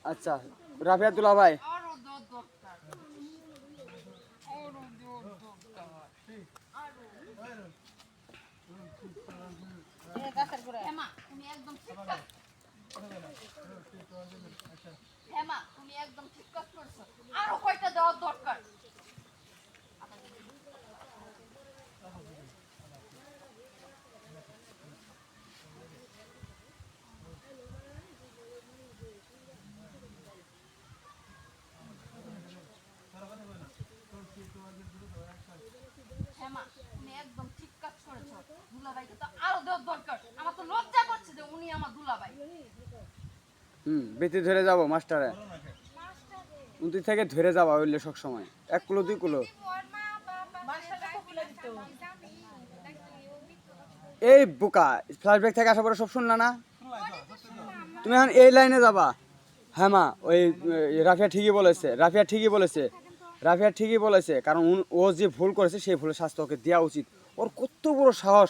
আচ্ছা রাফিয়া দুলা ভাই তুমি একদম ঠিক কাজ করছো, আরো কয়টা দেওয়ার দরকার। হেমা তুমি একদম ঠিক কাজ করেছো, দুলাভাইকে তো আরো দেওয়ার দরকার। আমার তো লজ্জা করছে যে উনি আমার দুলাভাই। বেশি ধরে যাবো মাস্টারে, উনতি থেকে ধরে যাবা হইলে সব সময় 1 কিলো 2 কিলো। এই বোকা ফ্ল্যাশব্যাক থেকে আসা পরে সব শুনলা না তুমি? এখন এই লাইনে যাবা। হ্যাঁ মা, ওই রাফিয়া ঠিকই বলেছে, রাফিয়া ঠিকই বলেছে, রাফিয়া ঠিকই বলেছে। কারণ ও যে ভুল করেছে সেই ভুলের শাস্তি ওকে দেওয়া উচিত। ওর কত বড় সাহস,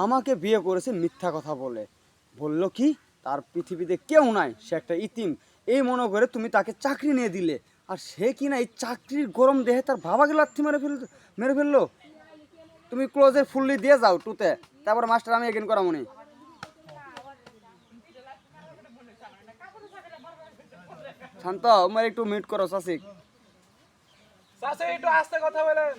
আমাকে বিয়ে করেছে মিথ্যা কথা বলে। বললো কি তার পৃথিবীতে কেউ নাই, সে একটা ইতিম, এই মনে করে তুমি তাকে চাকরি নিয়ে দিলে। আর সে কি না এই চাকরির গরম দেহে তার বাবাকে লাথি মেরে ফেললো। তুমি ক্লোজের ফুললি দিয়ে যাও টুতে, তারপর মাস্টার আমি এগেন করা মনে। শান্ত আমার একটু মিউট করো চাষিক। চাচা একটু আস্তে কথা বলেন।